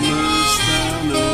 mestano.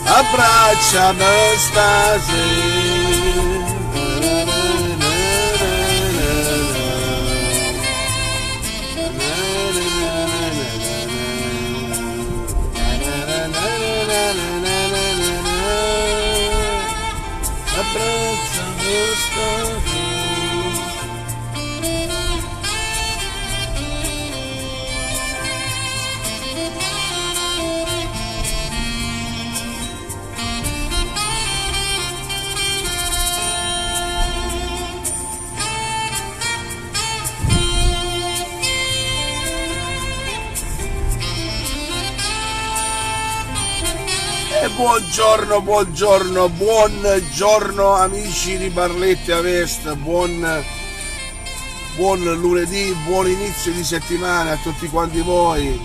Abbracciami stasera. Abbracciami stasera. Buongiorno, buongiorno amici di Barlette a Vest, buon lunedì, buon inizio di settimana a tutti quanti voi,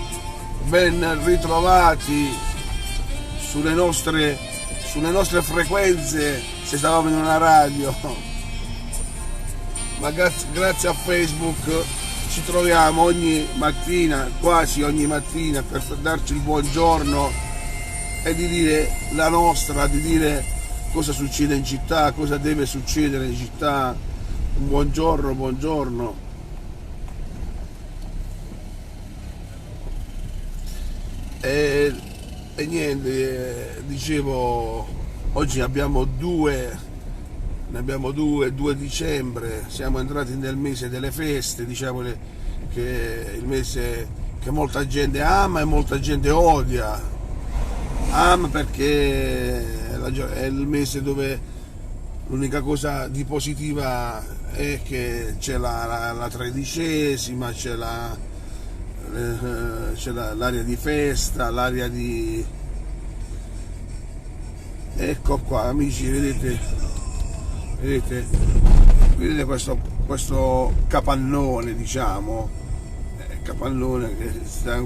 ben ritrovati sulle nostre frequenze, se stavamo in una radio, ma grazie a Facebook ci troviamo ogni mattina, quasi ogni mattina, per darci il buongiorno e di dire la nostra, di dire cosa succede in città, cosa deve succedere in città. Buongiorno. E niente, dicevo, oggi abbiamo 2 dicembre, siamo entrati nel mese delle feste, diciamo che il mese che molta gente ama e molta gente odia. Ama perché è il mese dove l'unica cosa di positiva è che c'è la tredicesima, c'è l'aria di festa, l'aria di... Ecco qua amici, vedete questo capannone, diciamo, capannone che sta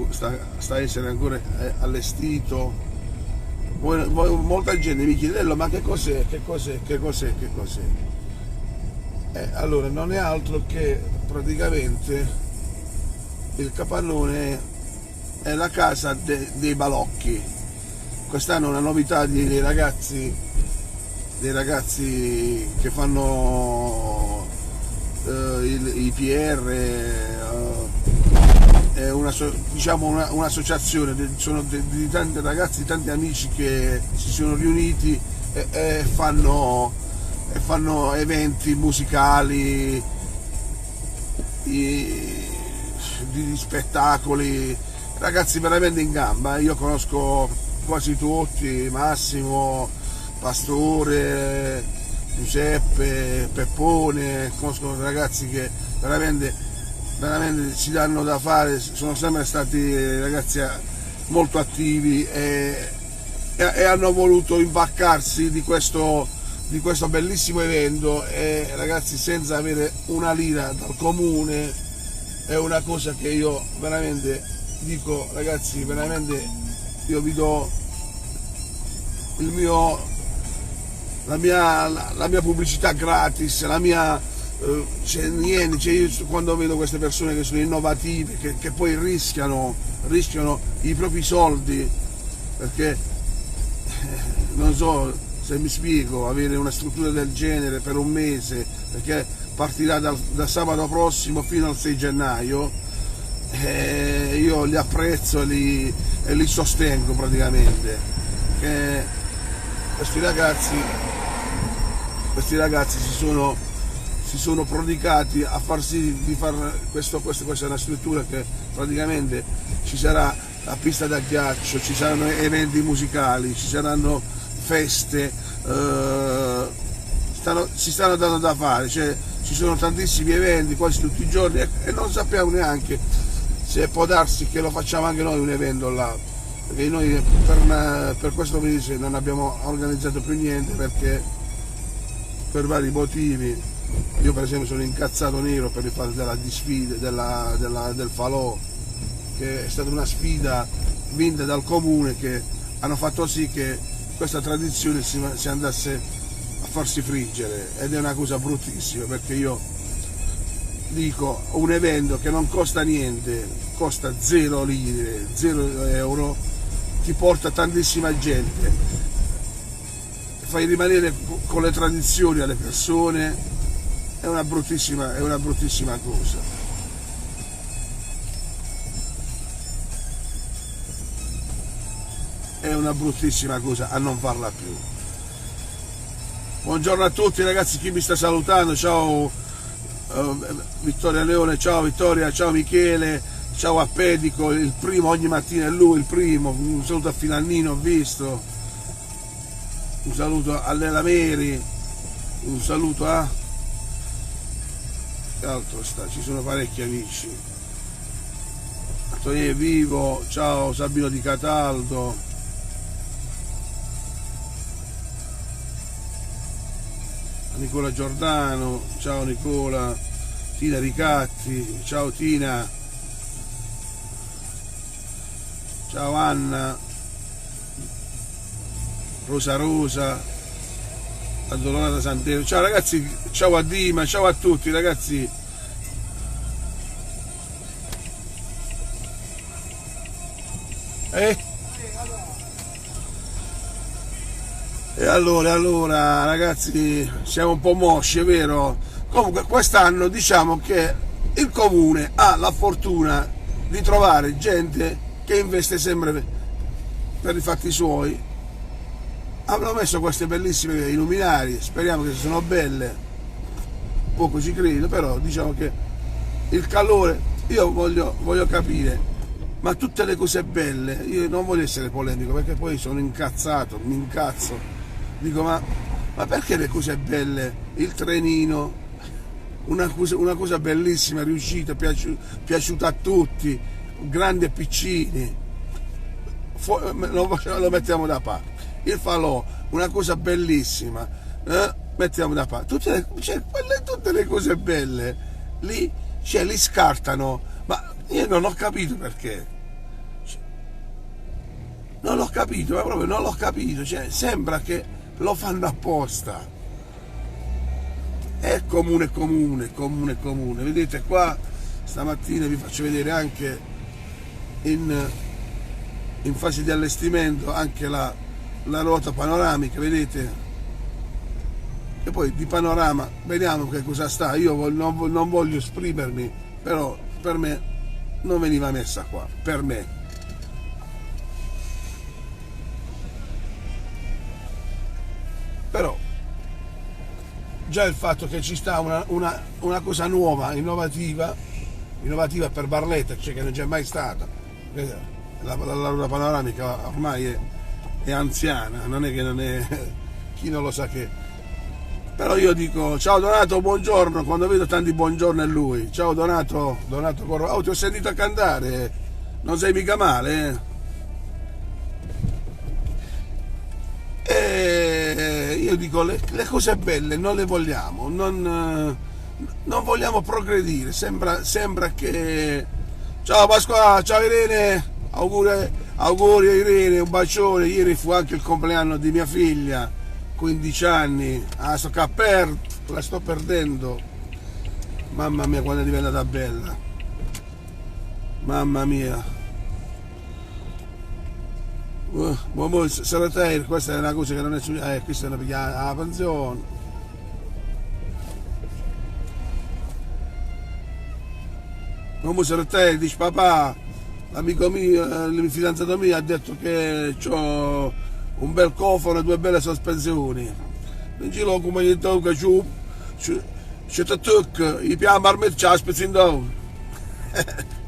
a essere ancora allestito. Molta gente mi chiede: ma che cos'è? Allora non è altro che praticamente il capannone è la casa dei balocchi. Quest'anno è una novità dei ragazzi che fanno i PR, è un'associazione, sono di tanti ragazzi, tanti amici che si sono riuniti e fanno eventi musicali, di spettacoli, ragazzi veramente in gamba. Io conosco quasi tutti, Massimo, Pastore, Giuseppe, Peppone, conosco ragazzi che veramente si danno da fare, sono sempre stati ragazzi molto attivi e hanno voluto impaccarsi di questo bellissimo evento, e ragazzi senza avere una lira dal comune è una cosa che io veramente dico, ragazzi, veramente io vi do il mio, la mia pubblicità gratis, la mia c'è niente, cioè io quando vedo queste persone che sono innovative, che poi rischiano i propri soldi, perché non so se mi spiego, avere una struttura del genere per un mese, perché partirà da sabato prossimo fino al 6 gennaio, io li apprezzo e li sostengo praticamente. Questi ragazzi si sono prodigati a far sì di fare questa è una struttura che praticamente ci sarà la pista da ghiaccio, ci saranno eventi musicali, ci saranno feste, si stanno dando da fare, cioè ci sono tantissimi eventi quasi tutti i giorni e non sappiamo neanche se può darsi che lo facciamo anche noi un evento là, perché noi per questo mese non abbiamo organizzato più niente perché per vari motivi. Io per esempio sono incazzato nero per il fatto della disfida del falò, che è stata una sfida vinta dal comune, che hanno fatto sì che questa tradizione si andasse a farsi friggere, ed è una cosa bruttissima, perché io dico un evento che non costa niente, costa 0 lire, 0 euro, ti porta tantissima gente, fai rimanere con le tradizioni alle persone. È una bruttissima cosa. È una bruttissima cosa a non farla più. Buongiorno a tutti ragazzi, chi mi sta salutando, ciao Vittoria Leone, ciao Vittoria, ciao Michele, ciao a Pedico, il primo ogni mattina è lui, il primo, un saluto a Filannino, ho visto, un saluto a Lela Meri, un saluto a... che altro sta? Ci sono parecchi amici. Antonio Vivo, ciao Sabino Di Cataldo, Nicola Giordano, ciao Nicola, Tina Ricatti, ciao Tina, ciao Anna, Rosa, Addolorata Santero, ciao ragazzi, ciao a Dima, ciao a tutti ragazzi. E allora ragazzi, siamo un po' mosci, è vero? Comunque quest'anno diciamo che il comune ha la fortuna di trovare gente che investe sempre per i fatti suoi. Hanno messo queste bellissime luminarie, speriamo che siano belle, poco ci credo, però diciamo che il calore, io voglio capire, ma tutte le cose belle, io non voglio essere polemico perché poi sono incazzato, mi incazzo, dico ma perché le cose belle, il trenino, una cosa bellissima, riuscita, piaciuta a tutti, grandi e piccini, lo mettiamo da parte. Il falò, una cosa bellissima, mettiamo da parte. Tutte le cose belle lì, li scartano, ma io non ho capito perché. Non l'ho capito, ma proprio non l'ho capito, sembra che lo fanno apposta. È comune. Vedete qua, stamattina vi faccio vedere anche in fase di allestimento anche la ruota panoramica, vedete? E poi di panorama vediamo che cosa sta. Io non voglio esprimermi, però per me non veniva messa qua, per me. Però già il fatto che ci sta una cosa nuova, innovativa per Barletta, cioè che non c'è mai stata. La ruota panoramica ormai è anziana, non è che non è chi non lo sa che. Però io dico ciao Donato, buongiorno, quando vedo tanti buongiorno è lui. Ciao Donato Corro. Oh, ti ho sentito a cantare, non sei mica male, E io dico le cose belle non le vogliamo, non non vogliamo progredire, sembra che... Ciao Pasqua, ciao Irene, auguri a Irene, un bacione. Ieri fu anche il compleanno di mia figlia, 15 anni, la sto perdendo, mamma mia quando è diventata bella, mamma mia. Sarà questa è una cosa che non è questa è una picchiata alla pensione. Come sarà dice papà, l'amico mio, il fidanzato mio ha detto che ho un bel cofano e due belle sospensioni. Non ci lo come gli tocca giù, c'è tutto, i piani marmetti c'ha spezzino.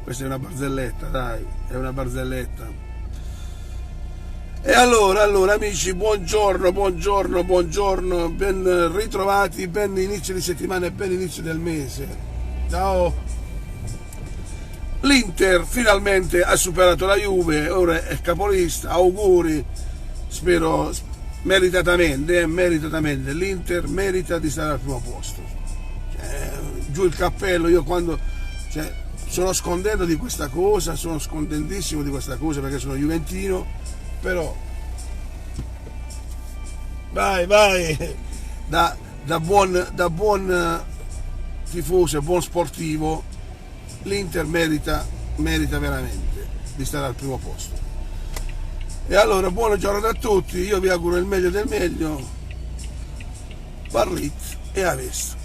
Questa è una barzelletta, dai, è una barzelletta. E allora amici, buongiorno, ben ritrovati, ben inizio di settimana e ben inizio del mese. Ciao! L'Inter finalmente ha superato la Juve, ora è capolista, auguri, spero meritatamente, l'Inter merita di stare al primo posto. Giù il cappello, io quando... sono scontento di questa cosa, sono scontentissimo di questa cosa perché sono juventino, però vai, da buon tifoso e buon sportivo, l'Inter merita veramente di stare al primo posto. E allora buona giornata a tutti, io vi auguro il meglio del meglio, Barrit e a resto.